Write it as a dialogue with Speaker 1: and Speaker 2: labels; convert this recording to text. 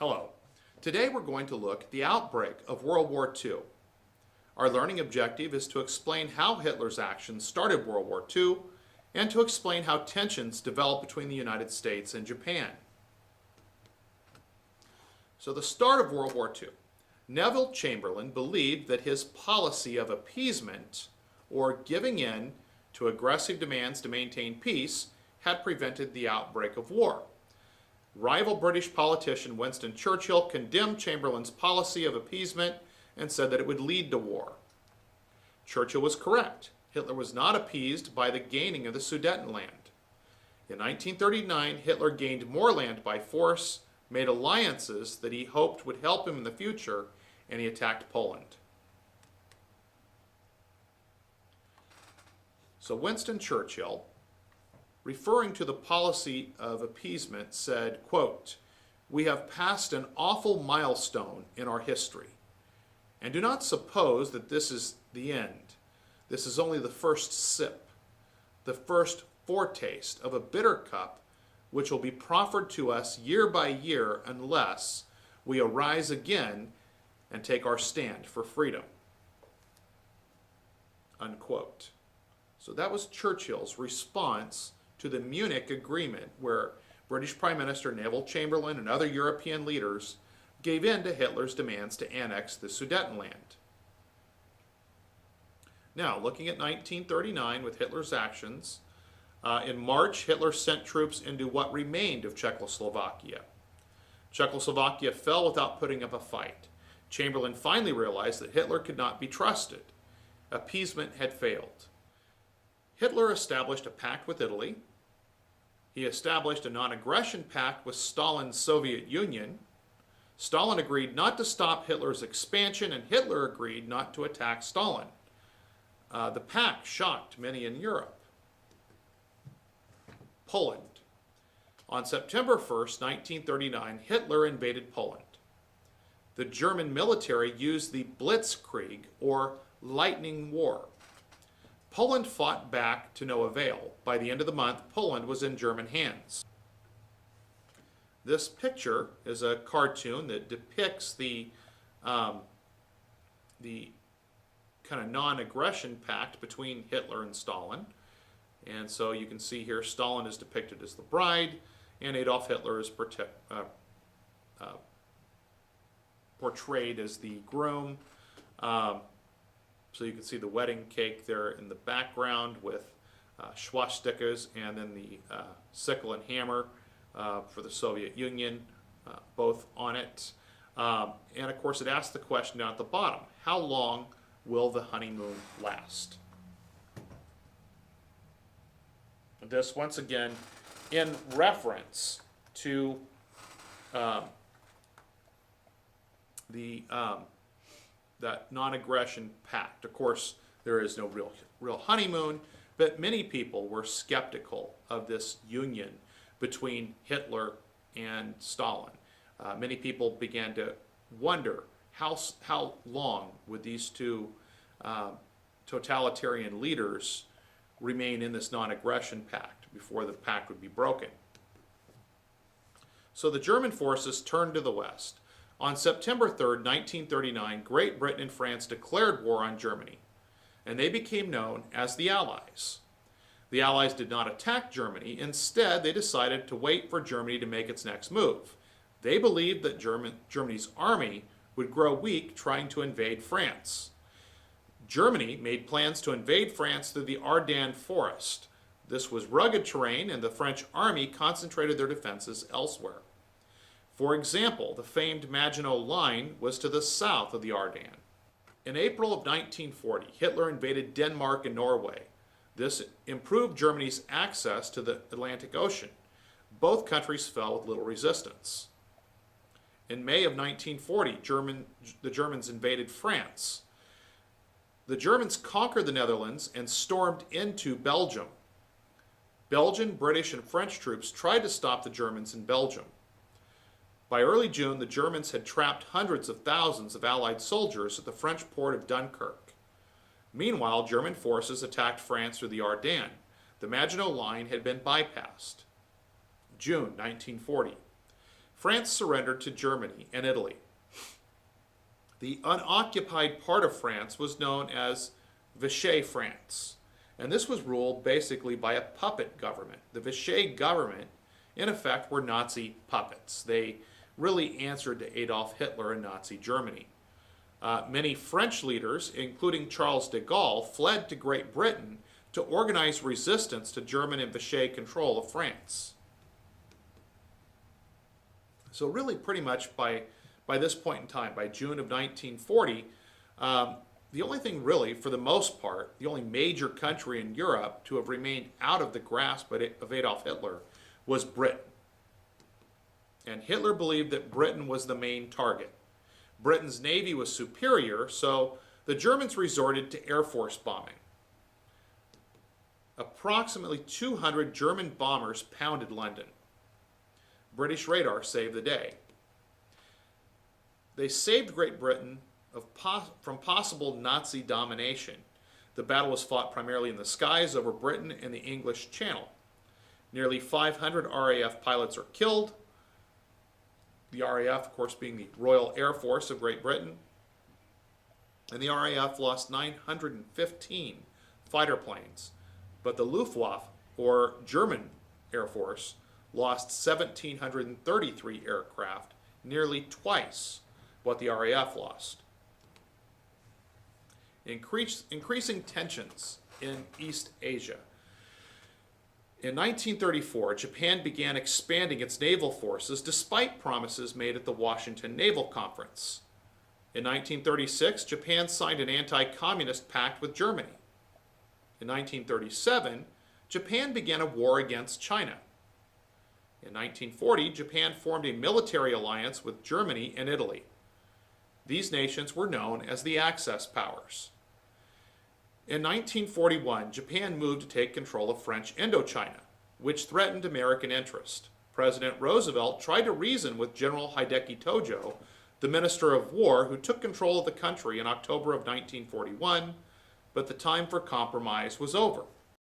Speaker 1: Hello. Today we're going to look at the outbreak of World War II. Our learning objective is to explain how Hitler's actions started World War II and to explain how tensions developed between the United States and Japan. So the start of World War II. Neville Chamberlain believed that his policy of appeasement, or giving in to aggressive demands to maintain peace, had prevented the outbreak of war. Rival British politician Winston Churchill condemned Chamberlain's policy of appeasement and said that it would lead to war. Churchill was correct. Hitler was not appeased by the gaining of the Sudetenland. In 1939, Hitler gained more land by force, made alliances that he hoped would help him in the future, and he attacked Poland. So Winston Churchill, referring to the policy of appeasement, said, quote, "We have passed an awful milestone in our history, and do not suppose that this is the end. This is only the first sip, the first foretaste of a bitter cup which will be proffered to us year by year unless we arise again and take our stand for freedom." Unquote. So that was Churchill's response to the Munich Agreement, where British Prime Minister Neville Chamberlain and other European leaders gave in to Hitler's demands to annex the Sudetenland. Now, looking at 1939 with Hitler's actions, in March, Hitler sent troops into what remained of Czechoslovakia. Czechoslovakia fell without putting up a fight. Chamberlain finally realized that Hitler could not be trusted. Appeasement had failed. Hitler established a pact with Italy. He established a non-aggression pact with Stalin's Soviet Union. Stalin agreed not to stop Hitler's expansion, and Hitler agreed not to attack Stalin. The pact shocked many in Europe. Poland. On September 1st, 1939, Hitler invaded Poland. The German military used the Blitzkrieg, or lightning war. Poland fought back to no avail. By the end of the month, Poland was in German hands. This picture is a cartoon that depicts the kind of non-aggression pact between Hitler and Stalin. And so you can see here Stalin is depicted as the bride, and Adolf Hitler is portrayed as the groom. So you can see the wedding cake there in the background with swastikas, and then the sickle and hammer for the Soviet Union, both on it. And of course it asks the question down at the bottom, how long will the honeymoon last? This once again in reference to that non-aggression pact. Of course, there is no real honeymoon, but many people were skeptical of this union between Hitler and Stalin. Many people began to wonder how long would these two totalitarian leaders remain in this non-aggression pact before the pact would be broken. So the German forces turned to the west. On September 3rd, 1939, Great Britain and France declared war on Germany, and they became known as the Allies. The Allies did not attack Germany. Instead, they decided to wait for Germany to make its next move. They believed that Germany's army would grow weak trying to invade France. Germany made plans to invade France through the Ardennes forest. This was rugged terrain, and the French army concentrated their defenses elsewhere. For example, the famed Maginot Line was to the south of the Ardennes. In April of 1940, Hitler invaded Denmark and Norway. This improved Germany's access to the Atlantic Ocean. Both countries fell with little resistance. In May of 1940, the Germans invaded France. The Germans conquered the Netherlands and stormed into Belgium. Belgian, British, and French troops tried to stop the Germans in Belgium. By early June, the Germans had trapped hundreds of thousands of Allied soldiers at the French port of Dunkirk. Meanwhile, German forces attacked France through the Ardennes. The Maginot Line had been bypassed. June 1940. France surrendered to Germany and Italy. The unoccupied part of France was known as Vichy France, and this was ruled basically by a puppet government. The Vichy government, in effect, were Nazi puppets. They really answered to Adolf Hitler and Nazi Germany. Many French leaders, including Charles de Gaulle, fled to Great Britain to organize resistance to German and Vichy control of France. So really pretty much by this point in time, by June of 1940, the only thing really, for the most part, the only major country in Europe to have remained out of the grasp of Adolf Hitler was Britain. And Hitler believed that Britain was the main target. Britain's navy was superior, so the Germans resorted to Air Force bombing. Approximately 200 German bombers pounded London. British radar saved the day. They saved Great Britain from possible Nazi domination. The battle was fought primarily in the skies over Britain and the English Channel. Nearly 500 RAF pilots are killed. The RAF, of course, being the Royal Air Force of Great Britain. And the RAF lost 915 fighter planes. But the Luftwaffe, or German Air Force, lost 1,733 aircraft, nearly twice what the RAF lost. Increasing tensions in East Asia. In 1934, Japan began expanding its naval forces despite promises made at the Washington Naval Conference. In 1936, Japan signed an anti-communist pact with Germany. In 1937, Japan began a war against China. In 1940, Japan formed a military alliance with Germany and Italy. These nations were known as the Axis powers. In 1941, Japan moved to take control of French Indochina, which threatened American interest. President Roosevelt tried to reason with General Hideki Tojo, the Minister of War, who took control of the country in October of 1941, but the time for compromise was over.